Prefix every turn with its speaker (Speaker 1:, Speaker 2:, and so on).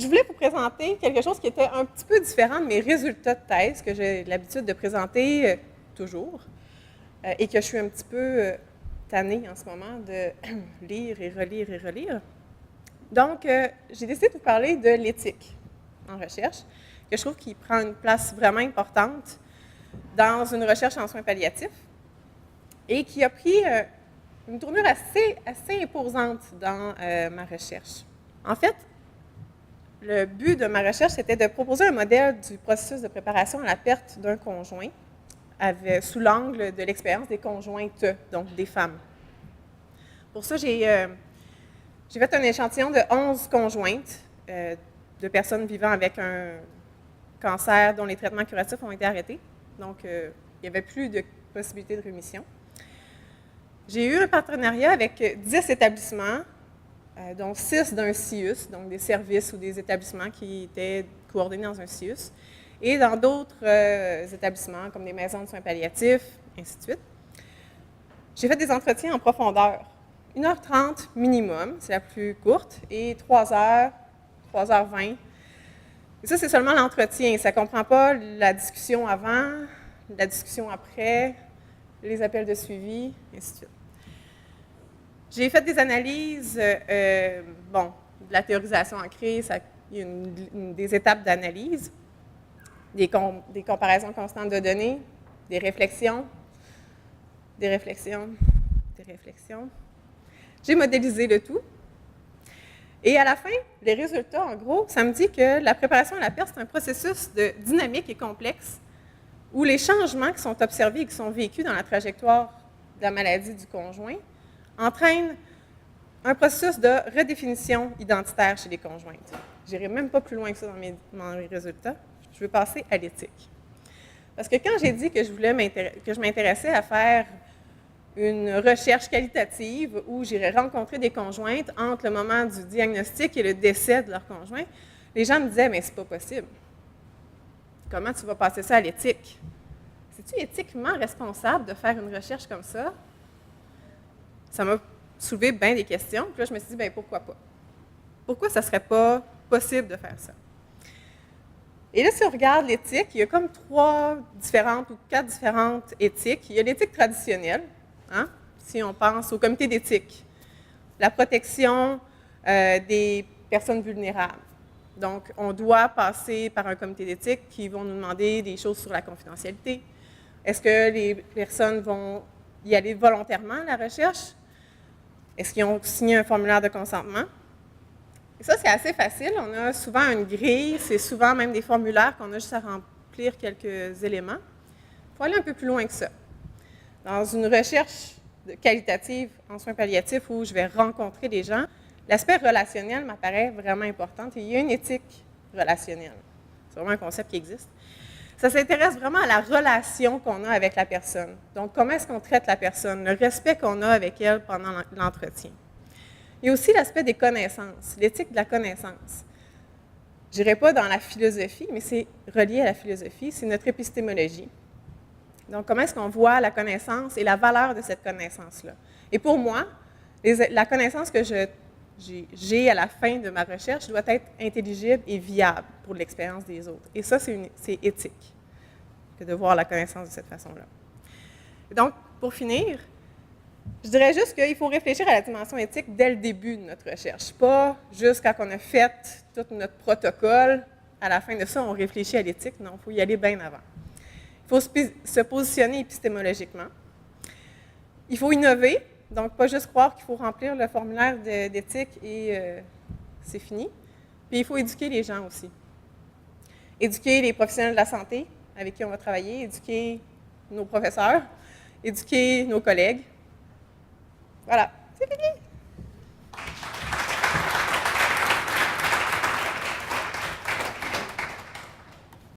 Speaker 1: Je voulais vous présenter quelque chose qui était un petit peu différent de mes résultats de thèse que j'ai l'habitude de présenter toujours et que je suis un petit peu tannée en ce moment de lire et relire et relire. Donc, j'ai décidé de vous parler de l'éthique en recherche, que je trouve qu'il prend une place vraiment importante dans une recherche en soins palliatifs et qui a pris une tournure assez imposante dans ma recherche. En fait, le but de ma recherche, c'était de proposer un modèle du processus de préparation à la perte d'un conjoint sous l'angle de l'expérience des conjointes, donc des femmes. Pour ça, j'ai fait un échantillon de 11 conjointes de personnes vivant avec un cancer dont les traitements curatifs ont été arrêtés. Donc, il n'y avait plus de possibilité de rémission. J'ai eu un partenariat avec 10 établissements, dont 6 d'un CIUS, donc des services ou des établissements qui étaient coordonnés dans un CIUS, et dans d'autres établissements, comme des maisons de soins palliatifs, ainsi de suite. J'ai fait des entretiens en profondeur. 1h30 minimum, c'est la plus courte, et 3 heures, 3h20. Et ça, c'est seulement l'entretien. Ça ne comprend pas la discussion avant, la discussion après, les appels de suivi, ainsi de suite. J'ai fait des analyses, de la théorisation ancrée, il y a des étapes d'analyse, des comparaisons constantes de données, des réflexions. J'ai modélisé le tout. Et à la fin, les résultats, en gros, ça me dit que la préparation à la perte, c'est un processus dynamique et complexe où les changements qui sont observés et qui sont vécus dans la trajectoire de la maladie du conjoint entraînent un processus de redéfinition identitaire chez les conjointes. Je n'irai même pas plus loin que ça dans mes résultats. Je vais passer à l'éthique. Parce que quand j'ai dit que je m'intéressais à faire une recherche qualitative où j'irais rencontrer des conjointes entre le moment du diagnostic et le décès de leur conjoint, les gens me disaient « mais c'est pas possible. Comment tu vas passer ça à l'éthique? C'est-tu éthiquement responsable de faire une recherche comme ça? » Ça m'a soulevé bien des questions. Puis là, je me suis dit, bien, pourquoi pas? Pourquoi ça ne serait pas possible de faire ça? Et là, si on regarde l'éthique, il y a comme 3 différentes ou 4 différentes éthiques. Il y a l'éthique traditionnelle, hein? Si on pense au comité d'éthique, la protection des personnes vulnérables. Donc, on doit passer par un comité d'éthique qui vont nous demander des choses sur la confidentialité. Est-ce que les personnes vont y aller volontairement à la recherche? Est-ce qu'ils ont signé un formulaire de consentement? Et ça, c'est assez facile. On a souvent une grille, c'est souvent même des formulaires qu'on a juste à remplir quelques éléments. Il faut aller un peu plus loin que ça. Dans une recherche qualitative en soins palliatifs où je vais rencontrer des gens, l'aspect relationnel m'apparaît vraiment important et il y a une éthique relationnelle. C'est vraiment un concept qui existe. Ça s'intéresse vraiment à la relation qu'on a avec la personne. Donc, comment est-ce qu'on traite la personne, le respect qu'on a avec elle pendant l'entretien. Il y a aussi l'aspect des connaissances, l'éthique de la connaissance. Je n'irai pas dans la philosophie, mais c'est relié à la philosophie, c'est notre épistémologie. Donc, comment est-ce qu'on voit la connaissance et la valeur de cette connaissance-là? Et pour moi, la connaissance que j'ai à la fin de ma recherche doit être intelligible et viable pour l'expérience des autres. Et ça, c'est éthique, que de voir la connaissance de cette façon-là. Donc, pour finir, je dirais juste qu'il faut réfléchir à la dimension éthique dès le début de notre recherche, pas juste quand on a fait tout notre protocole. À la fin de ça, on réfléchit à l'éthique. Non, il faut y aller bien avant. Il faut se positionner épistémologiquement. Il faut innover. Donc, pas juste croire qu'il faut remplir le formulaire d'éthique et c'est fini. Puis, il faut éduquer les gens aussi. Éduquer les professionnels de la santé avec qui on va travailler, éduquer nos professeurs, éduquer nos collègues. Voilà, c'est fini!